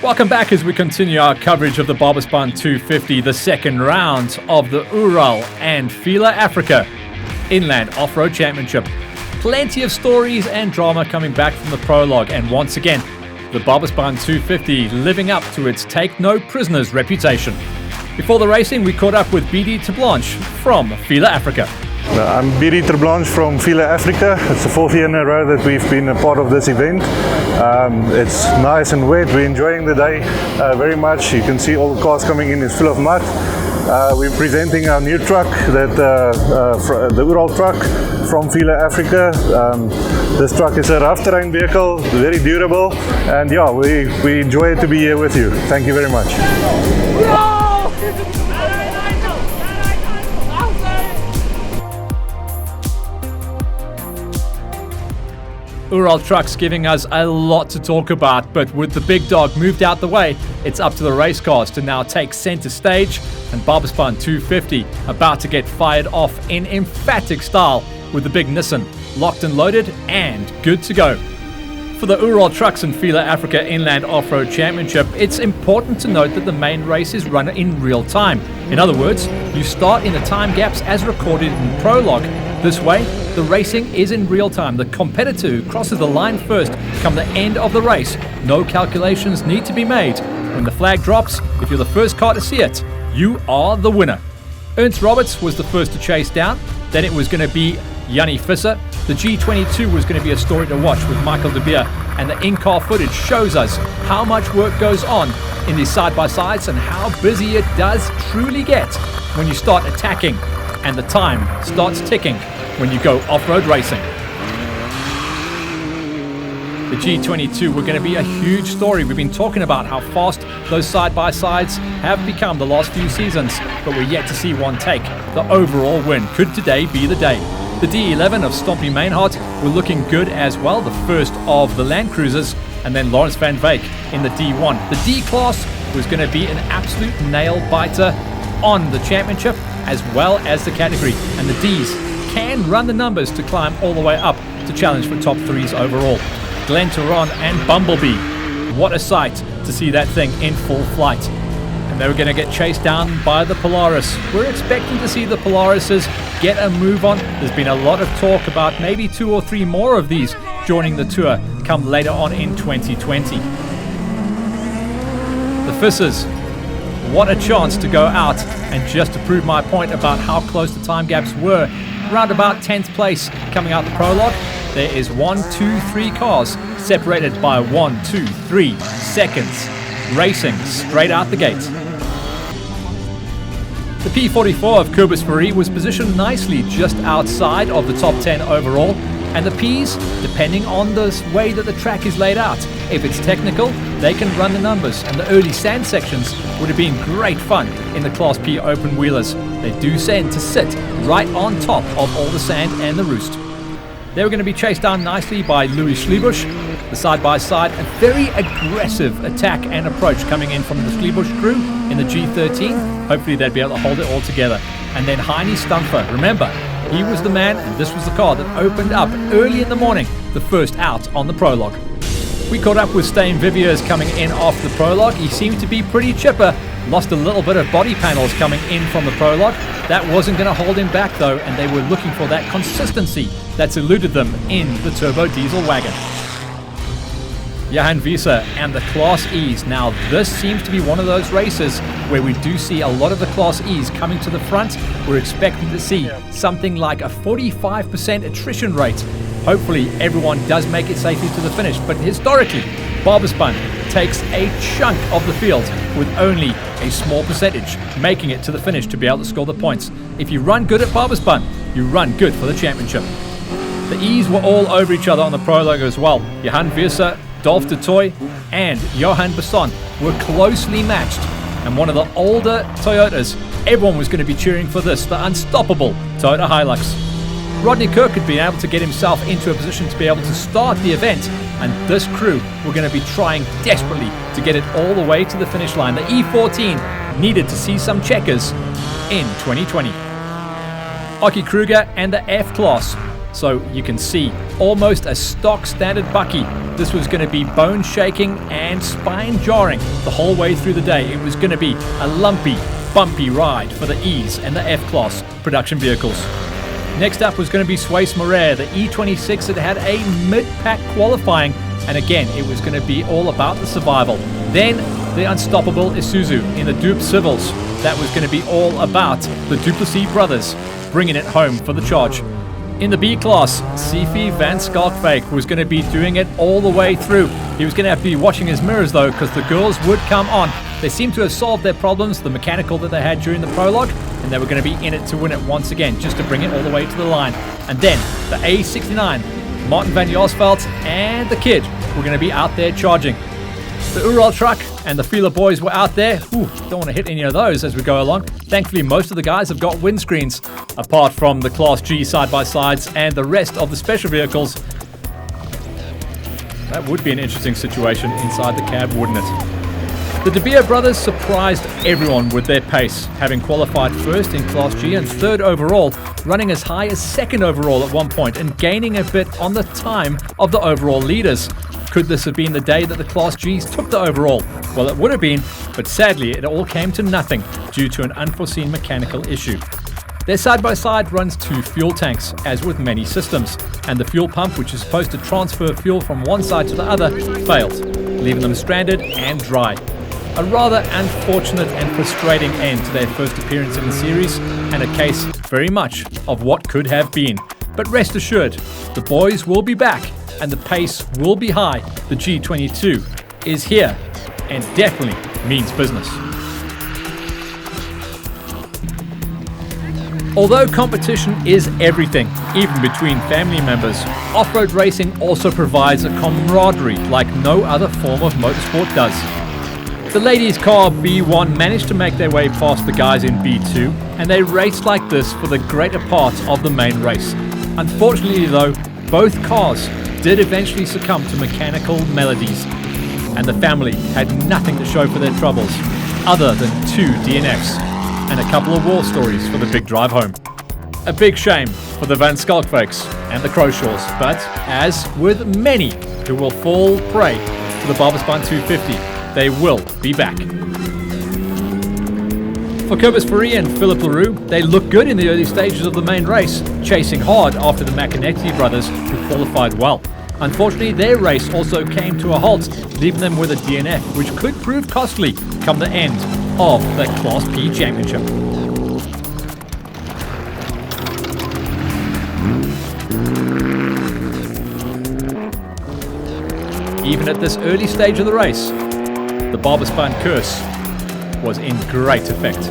Welcome back as we continue our coverage of the Barberspan 250, the second round of the Ural and Fila Africa Inland Off-Road Championship. Plenty of stories and drama coming back from the prologue, and once again, the Barberspan 250 living up to its take no prisoners reputation. Before the racing, we caught up with BD Terblanche from Fila Africa. I'm BD Terblanche from Fila Africa. It's the fourth year in a row that we've been a part of this event. It's nice and wet. We're enjoying the day very much. You can see all the cars coming in is full of mud. We're presenting our new truck, the Ural truck from Fila Africa. This truck is a rough terrain vehicle, very durable, and yeah, we enjoy it to be here with you. Thank you very much. Ural Trucks giving us a lot to talk about, but with the big dog moved out the way, it's up to the race cars to now take center stage, and Barberspan 250 about to get fired off in emphatic style with the big Nissan locked and loaded and good to go. For the Ural Trucks and Fila Africa Inland Off-Road Championship, it's important to note that the main race is run in real time. In other words, you start in the time gaps as recorded in the prologue. This way, the racing is in real time. The competitor who crosses the line first come the end of the race. No calculations need to be made. When the flag drops, if you're the first car to see it, you are the winner. Ernst Roberts was the first to chase down. Then it was going to be Jannie Visser. The G22 was going to be a story to watch with Michael de Beer, and the in-car footage shows us how much work goes on in these side-by-sides and how busy it does truly get when you start attacking and the time starts ticking when you go off-road racing. The G22 were going to be a huge story. We've been talking about how fast those side-by-sides have become the last few seasons, but we're yet to see one take the overall win. Could today be the day? The D11 of Stompie Mainhardt were looking good as well, the first of the Land Cruisers, and then Lawrence van Wyk in the D1. The D-Class was going to be an absolute nail-biter on the championship as well as the category, and the Ds can run the numbers to climb all the way up to challenge for top threes overall. Glen Turon and Bumblebee, what a sight to see that thing in full flight. And they were going to get chased down by the Polaris. We're expecting to see the Polarises get a move on. There's been a lot of talk about maybe 2 or 3 more of these joining the tour come later on in 2020. The Fissers, what a chance to go out, and just to prove my point about how close the time gaps were, around about 10th place coming out the prologue, there is 1, 2, 3 cars separated by 1, 2, 3 seconds, racing straight out the gate. The P44 of Kobus Fourie was positioned nicely just outside of the top 10 overall, and the Ps, depending on the way that the track is laid out, if it's technical, they can run the numbers, and the early sand sections would have been great fun in the Class P open wheelers. They do tend to sit right on top of all the sand and the roost. They were going to be chased down nicely by Louis Schlebusch, the side-by-side, a very aggressive attack and approach coming in from the Schlebusch crew in the G13. Hopefully they'd be able to hold it all together. And then Heini Stumpfer, remember, he was the man, and this was the car that opened up early in the morning, the first out on the prologue. We caught up with Steyn Viviers coming in off the prologue. He seemed to be pretty chipper, lost a little bit of body panels coming in from the prologue. That wasn't going to hold him back though, and they were looking for that consistency that's eluded them in the turbo diesel wagon. Johan Visser and the Class E's. Now this seems to be one of those races where we do see a lot of the Class E's coming to the front. We're expecting to see something like a 45% attrition rate. Hopefully everyone does make it safely to the finish, but historically Barberspan takes a chunk of the field with only a small percentage making it to the finish to be able to score the points. If you run good at Barberspan, you run good for the championship. The E's were all over each other on the prologue as well. Johan Visser, Dolph de Toy and Johan Besson were closely matched, and one of the older Toyotas, everyone was going to be cheering for this, the unstoppable Toyota Hilux. Rodney Kirk had been able to get himself into a position to be able to start the event, and this crew were going to be trying desperately to get it all the way to the finish line. The E14 needed to see some checkers in 2020. Aki Kruger and the F-Class So you can see, almost a stock standard bucky. This was going to be bone shaking and spine jarring the whole way through the day. It was going to be a lumpy, bumpy ride for the E's and the F-Class production vehicles. Next up was going to be Suisse Moret, the E26 that had a mid-pack qualifying, and again it was going to be all about the survival. Then the unstoppable Isuzu in the Dupe Civils. That was going to be all about the Duplessis brothers bringing it home for the charge. In the B-Class, Sifi van Schalkwyk was going to be doing it all the way through. He was going to have to be watching his mirrors though, because the girls would come on. They seemed to have solved their problems, the mechanical that they had during the prologue, and they were going to be in it to win it once again, just to bring it all the way to the line. And then the A69, Martin van Jaarsveld and the Kid were going to be out there charging. The Ural truck and the Fila boys were out there. Ooh, don't want to hit any of those as we go along. Thankfully, most of the guys have got windscreens, apart from the Class G side-by-sides and the rest of the special vehicles. That would be an interesting situation inside the cab, wouldn't it? The De Beer brothers surprised everyone with their pace, having qualified first in Class G and third overall, running as high as second overall at one point and gaining a bit on the time of the overall leaders. Could this have been the day that the Class Gs took the overall? Well, it would have been, but sadly it all came to nothing due to an unforeseen mechanical issue. Their side-by-side runs 2 fuel tanks, as with many systems, and the fuel pump, which is supposed to transfer fuel from one side to the other, failed, leaving them stranded and dry. A rather unfortunate and frustrating end to their first appearance in the series, and a case very much of what could have been. But rest assured, the boys will be back, and the pace will be high. The G22 is here, and definitely means business. Although competition is everything, even between family members, off-road racing also provides a camaraderie like no other form of motorsport does. The ladies' car B1 managed to make their way past the guys in B2, and they raced like this for the greater part of the main race. Unfortunately though, both cars did eventually succumb to mechanical maladies, and the family had nothing to show for their troubles other than 2 DNFs and a couple of war stories for the big drive home. A big shame for the Van Schalkwyks and the Croshaws, but as with many who will fall prey to the Barberspan 250, they will be back. For Cobus Fourie and Philippe Leroux, they looked good in the early stages of the main race, chasing hard after the Macanetti brothers, who qualified well. Unfortunately, their race also came to a halt, leaving them with a DNF, which could prove costly come the end of the Class P Championship. Even at this early stage of the race, the Barberspan curse was in great effect.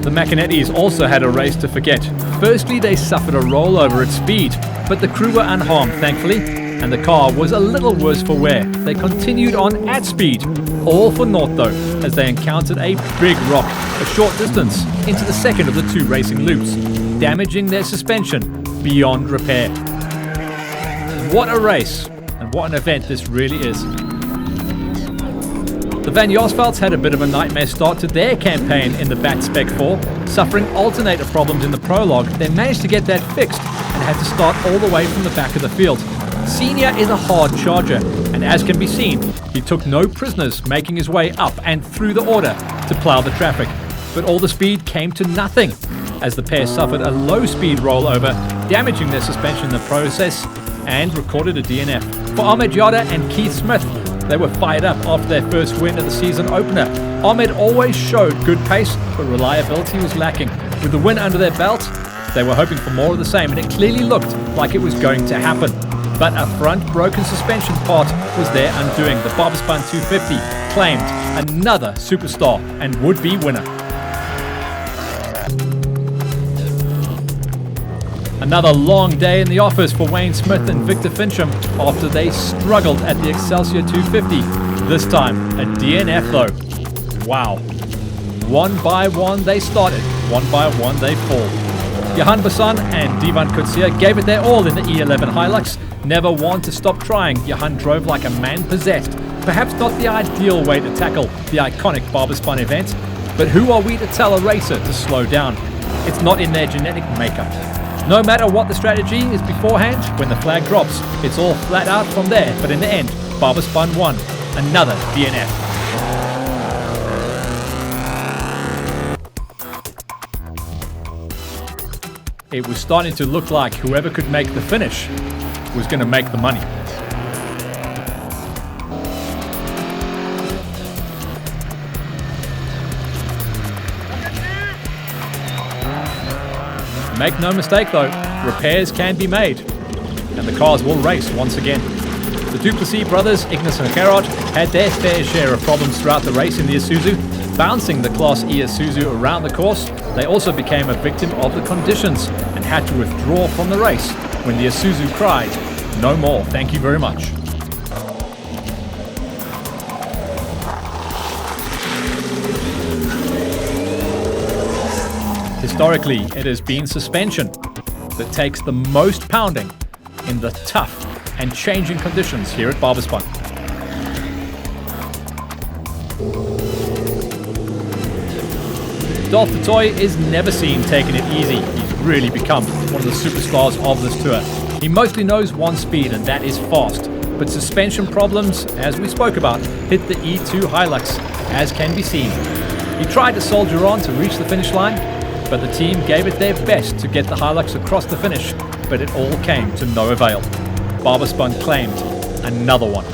The Macanettis also had a race to forget. Firstly, they suffered a rollover at speed, but the crew were unharmed, thankfully, and the car was a little worse for wear. They continued on at speed, all for naught though, as they encountered a big rock a short distance into the second of the 2 racing loops, damaging their suspension beyond repair. What a race, and what an event this really is. The Van Jaarsvelds had a bit of a nightmare start to their campaign in the BAT Spec 4. Suffering alternator problems in the prologue, they managed to get that fixed and had to start all the way from the back of the field. Senior is a hard charger, and as can be seen, he took no prisoners, making his way up and through the order to plough the traffic. But all the speed came to nothing, as the pair suffered a low-speed rollover, damaging their suspension in the process, and recorded a DNF. For Ahmed Yada and Keith Smith, they were fired up after their first win at the season opener. Ahmed always showed good pace, but reliability was lacking. With the win under their belt, they were hoping for more of the same, and it clearly looked like it was going to happen. But a front broken suspension part was their undoing. The Barberspan 250 claimed another superstar and would-be winner. Another long day in the office for Wayne Smith and Victor Fincham after they struggled at the Excelsior 250. This time, a DNF though. Wow. One by one they started, one by one they fall. Johan Bassan and Divan Kutsia gave it their all in the E11 Hilux. Never one to stop trying, Johan drove like a man possessed. Perhaps not the ideal way to tackle the iconic Barberspan event, but who are we to tell a racer to slow down? It's not in their genetic makeup. No matter what the strategy is beforehand, when the flag drops, it's all flat out from there. But in the end, Barberspan won. Another DNF. It was starting to look like whoever could make the finish was going to make the money. Make no mistake though, repairs can be made, and the cars will race once again. The Duplessis brothers, Ignis and Gerard, had their fair share of problems throughout the race in the Isuzu, bouncing the Class E Isuzu around the course. They also became a victim of the conditions and had to withdraw from the race when the Isuzu cried, "No more, thank you very much." Historically, it has been suspension that takes the most pounding in the tough and changing conditions here at Barberspan. Dolph the Toy is never seen taking it easy. He's really become one of the superstars of this tour. He mostly knows one speed, and that is fast. But suspension problems, as we spoke about, hit the E2 Hilux, as can be seen. He tried to soldier on to reach the finish line, but the team gave it their best to get the Hilux across the finish, but it all came to no avail. Barberspan claimed another one.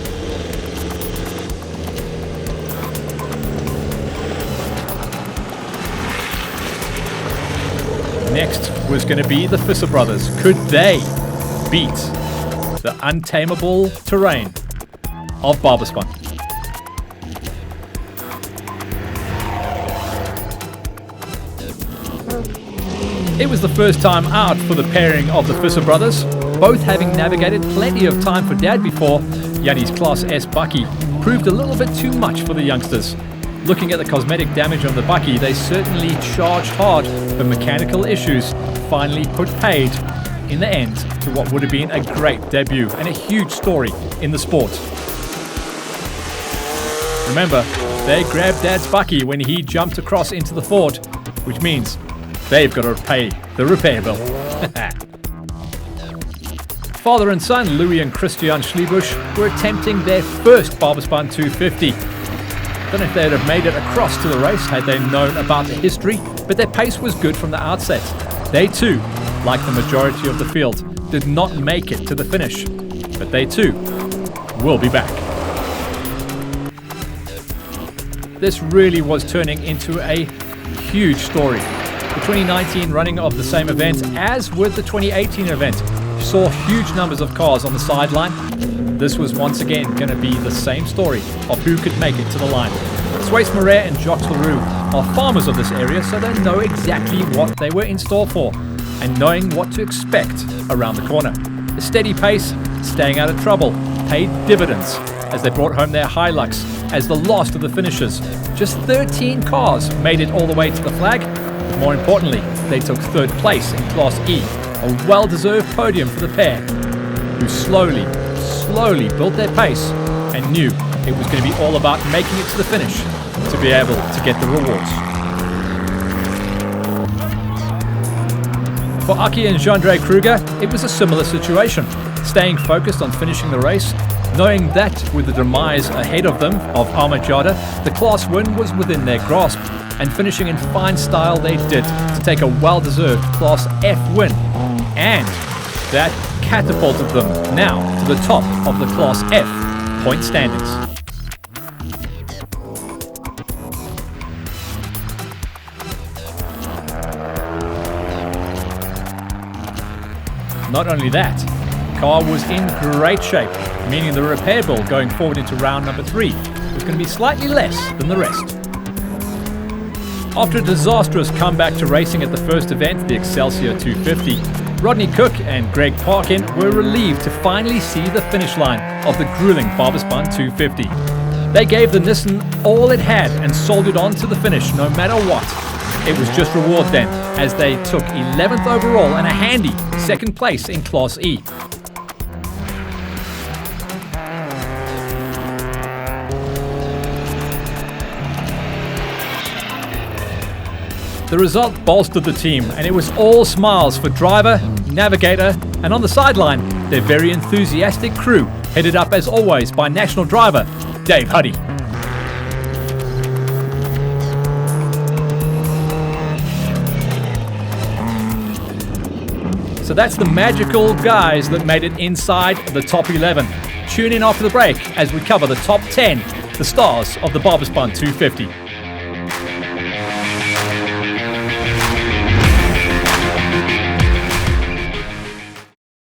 Next was going to be the Visser brothers. Could they beat the untamable terrain of Barberspan? It was the first time out for the pairing of the Visser brothers, both having navigated plenty of time for Dad before. Jannie's Class S Bakkie proved a little bit too much for the youngsters. Looking at the cosmetic damage on the Bakkie, they certainly charged hard, but mechanical issues finally put paid in the end to what would have been a great debut and a huge story in the sport. Remember, they grabbed Dad's Bakkie when he jumped across into the Ford, which means they've got to pay the repair bill. Father and son, Louis and Christian Schlebusch, were attempting their first Barberspan 250. Don't know if they'd have made it across to the race had they known about the history, but their pace was good from the outset. They too, like the majority of the field, did not make it to the finish, but they too will be back. This really was turning into a huge story. The 2019 running of the same event, as with the 2018 event, saw huge numbers of cars on the sideline. This was once again going to be the same story of who could make it to the line. Suisse Marais and Jacques Leroux are farmers of this area, so they know exactly what they were in store for and knowing what to expect around the corner. A steady pace, staying out of trouble, paid dividends as they brought home their Hilux as the last of the finishers. Just 13 cars made it all the way to the flag. More importantly, they took third place in Class E, a well-deserved podium for the pair, who slowly built their pace and knew it was going to be all about making it to the finish to be able to get the rewards. For Aki and Jean-André Kruger, it was a similar situation, staying focused on finishing the race, knowing that with the demise ahead of them of Ahmed Jada, the class win was within their grasp, and finishing in fine style they did to take a well-deserved Class F win, and that catapulted them now to the top of the Class F point standings. Not only that, the car was in great shape, meaning the repair bill going forward into round number 3 was going to be slightly less than the rest. After a disastrous comeback to racing at the first event, the Excelsior 250, Rodney Cook and Greg Parkin were relieved to finally see the finish line of the grueling Barberspan 250. They gave the Nissan all it had and soldiered on to the finish no matter what. It was just reward then, as they took 11th overall and a handy second place in Class E. The result bolstered the team, and it was all smiles for driver, navigator, and on the sideline, their very enthusiastic crew, headed up as always by national driver Dave Huddy. So that's the magical guys that made it inside the top 11. Tune in after the break as we cover the top 10, the stars of the Barberspan 250.